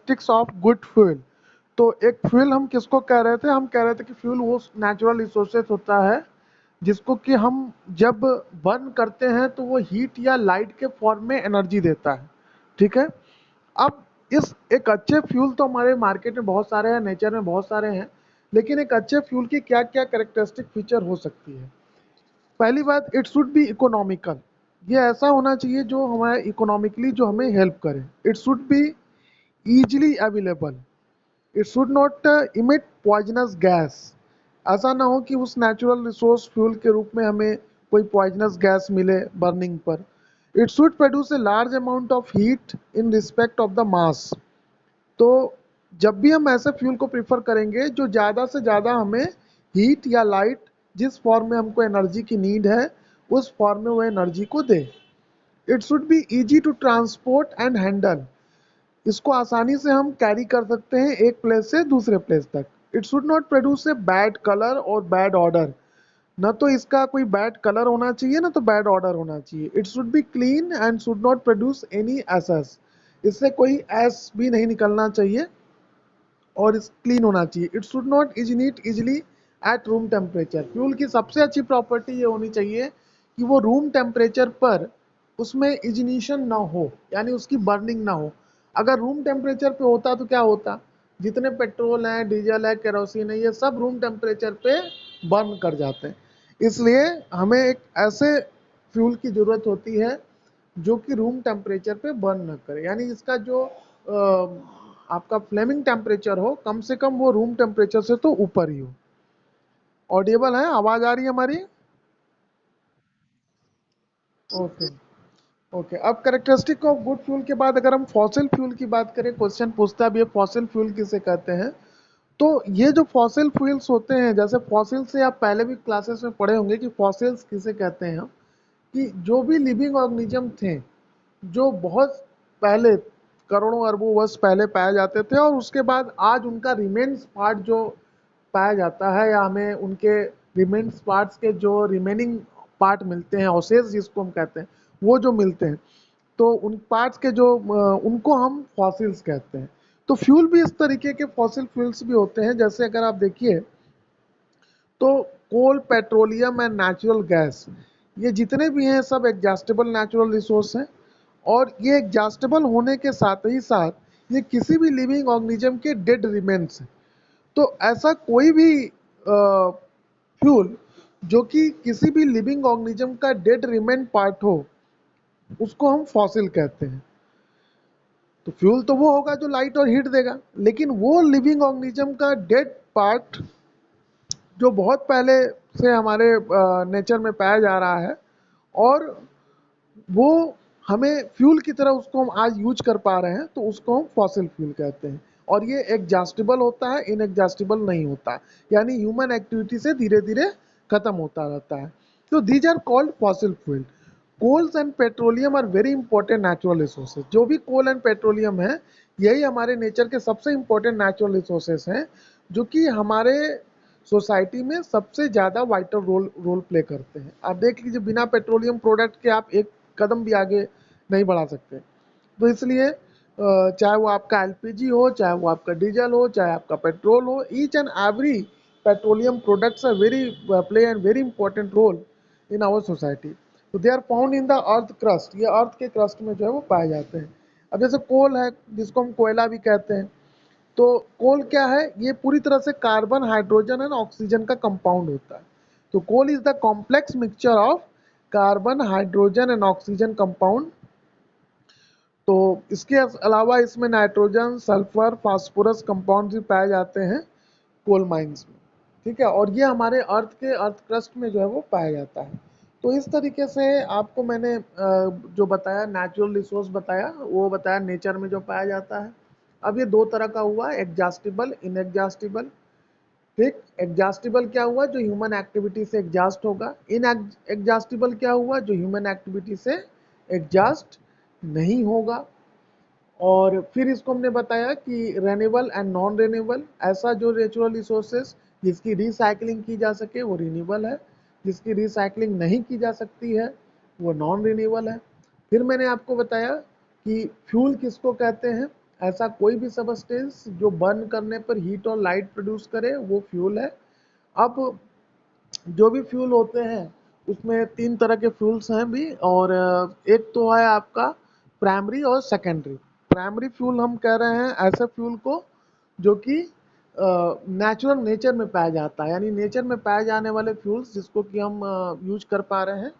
Characteristics of good fuel. तो एक fuel हम किसको कह रहे थे, हम कह रहे थे कि फ्यूल वो नेचुरल रिसोर्सेज होता है जिसको कि हम जब बर्न करते हैं तो वो हीट या लाइट के फॉर्म में एनर्जी देता है। ठीक है। अब इस एक अच्छे फ्यूल तो हमारे मार्केट में बहुत सारे हैं, नेचर में बहुत सारे हैं, लेकिन एक अच्छे फ्यूल की क्या क्या कैरेक्टरिस्टिक फीचर हो सकती है। पहली बात, इट शुड बी इकोनॉमिकल। ये ऐसा होना चाहिए जो हमारे इकोनॉमिकली जो हमें हेल्प करे। It should be easily available. It should not emit poisonous gas. ऐसा ना हो कि उस नेचुरल रिसोर्स फ्यूल के रूप में हमें कोई पॉइजनस गैस मिले बर्निंग पर। It should produce a large amount of heat in respect of the mass. तो जब भी हम ऐसे फ्यूल को प्रीफर करेंगे जो ज़्यादा से ज़्यादा हमें हीट या लाइट, जिस फॉर्म में हमको एनर्जी की नीड है उस फॉर्म में वो एनर्जी को दे। It should be easy to transport and handle. इसको आसानी से हम कैरी कर सकते हैं एक प्लेस से दूसरे प्लेस तक। It should not produce a bad colour और बैड ऑर्डर। ना तो इसका कोई बैड कलर होना चाहिए ना तो बैड ऑर्डर होना चाहिए। It should be clean and should not produce any ashes. इससे कोई एस भी नहीं निकलना चाहिए और इस क्लीन होना चाहिए। It should not ignite easily at room temperature. Fuel की सबसे अच्छी प्रॉपर्टी ये होनी चाहिए कि वो रूम टेम्परेचर पर उसमें इग्निशन ना हो, यानी उसकी बर्निंग ना हो। अगर रूम टेम्परेचर पे होता तो क्या होता, जितने पेट्रोल है, डीजल है, केरोसिन है, ये सब रूम टेम्परेचर पे बर्न कर जाते हैं। इसलिए हमें एक ऐसे फ्यूल की ज़रूरत होती है जो कि रूम टेम्परेचर पे बर्न न करे, यानी इसका जो आपका फ्लेमिंग टेम्परेचर हो कम से कम वो रूम टेम्परेचर से तो ऊपर ही हो। ऑडिएबल है, आवाज आ रही है हमारी? ओके। ओके, अब कैरेक्टरिस्टिक ऑफ गुड फ्यूल के बाद अगर हम फॉसिल फ्यूल की बात करें, क्वेश्चन पूछता है अब ये फॉसिल फ्यूल किसे कहते हैं। तो ये जो फॉसिल फ्यूल्स होते हैं, जैसे फॉसिल से आप पहले भी क्लासेस में पढ़े होंगे कि फॉसिल्स किसे कहते हैं हम, कि जो भी लिविंग ऑर्गेनिज्म थे जो बहुत पहले करोड़ों अरबों वर्ष पहले पाए जाते थे और उसके बाद आज उनका रिमेन्स पार्ट जो पाया जाता है या हमें उनके रिमेन्स पार्ट्स के जो रिमेनिंग पार्ट मिलते हैं, ऑसेस जिसको हम कहते हैं, वो जो मिलते हैं, तो उन पार्ट्स के जो उनको हम फॉसिल्स कहते हैं। तो फ्यूल भी इस तरीके के फॉसिल फ्यूल्स भी होते हैं। जैसे अगर आप देखिए तो कोल, पेट्रोलियम एंड नेचुरल गैस, ये जितने भी हैं सब एग्जॉस्टेबल नेचुरल रिसोर्स हैं। और ये एग्जॉस्टेबल होने के साथ ही साथ ये किसी भी लिविंग ऑर्गेनिज्म के डेड रिमेन्स हैं। तो ऐसा कोई भी फ्यूल जो कि किसी भी लिविंग ऑर्गेनिज्म का डेड रिमेन पार्ट हो उसको हम फॉसिल कहते हैं। तो फ्यूल तो वो होगा जो लाइट और हीट देगा, लेकिन वो लिविंग ऑर्गेनिज्म का डेड पार्ट जो बहुत पहले से हमारे नेचर में पाया जा रहा है और वो हमें फ्यूल की तरह उसको हम आज यूज कर पा रहे हैं, तो उसको हम फॉसिल फ्यूल कहते हैं। और ये एग्जॉस्टेबल होता है, इनएग्जॉस्टेबल नहीं होता, यानी ह्यूमन एक्टिविटी से धीरे धीरे खत्म होता रहता है। तो these are called fossil fuel. Coals and petroleum are very important natural resources. जो भी कोल एंड पेट्रोलियम है यही हमारे नेचर के सबसे इंपॉर्टेंट नेचुरल रिसोर्सेज हैं जो कि हमारे सोसाइटी में सबसे ज़्यादा वाइटल रोल प्ले करते हैं। आप देख लीजिए बिना पेट्रोलियम प्रोडक्ट के आप एक कदम भी आगे नहीं बढ़ा सकते। तो इसलिए चाहे वो आपका एलपीजी हो, चाहे वो आपका डीजल हो, चाहे आपका पेट्रोल हो, each and every petroleum products are very play and very important role in our society. तो they are found in the earth crust. ये अर्थ के क्रस्ट में जो है वो पाए जाते हैं। अब जैसे कोल है जिसको हम कोयला भी कहते हैं, तो कोल क्या है, ये पूरी तरह से कार्बन, हाइड्रोजन एंड ऑक्सीजन का कंपाउंड होता है। तो coal is the complex mixture of carbon, hydrogen and oxygen compound. तो इसके अलावा इसमें नाइट्रोजन, सल्फर, फास्फोरस कंपाउंड भी पाए जाते हैं कोल माइंस में। ठीक है, और ये हमारे अर्थ के अर्थ क्रस्ट में जो है वो पाया जाता है। तो इस तरीके से आपको मैंने जो बताया नेचुरल रिसोर्स बताया, वो बताया नेचर में जो पाया जाता है। अब ये दो तरह का हुआ, एग्जॉस्टेबल, इनएग्जॉस्टेबल। ठीक, एग्जॉस्टेबल क्या हुआ, जो ह्यूमन एक्टिविटी से एग्जॉस्ट होगा। इन एग्जॉस्टेबल क्या हुआ, जो ह्यूमन एक्टिविटी से एग्जॉस्ट नहीं होगा। और फिर इसको हमने बताया कि रेन्यूएबल एंड नॉन रेन्यूएबल, ऐसा जो नेचुरल रिसोर्सेज जिसकी रिसाइकलिंग की जा सके वो रिन्यूएबल है, जिसकी रिसाइकलिंग नहीं की जा सकती है वो नॉन रिन्यूएबल है। फिर मैंने आपको बताया कि फ्यूल किसको कहते हैं, ऐसा कोई भी सबस्टेंस जो बर्न करने पर हीट और लाइट प्रोड्यूस करे वो फ्यूल है। अब जो भी फ्यूल होते हैं उसमें तीन तरह के फ्यूल्स हैं भी, और एक तो है आपका प्राइमरी और सेकेंडरी। प्राइमरी फ्यूल हम कह रहे हैं ऐसे फ्यूल को जो कि नेचुरल नेचर में पाया जाता है, यानी नेचर में पाए जाने वाले फ्यूल्स जिसको कि हम यूज कर पा रहे हैं,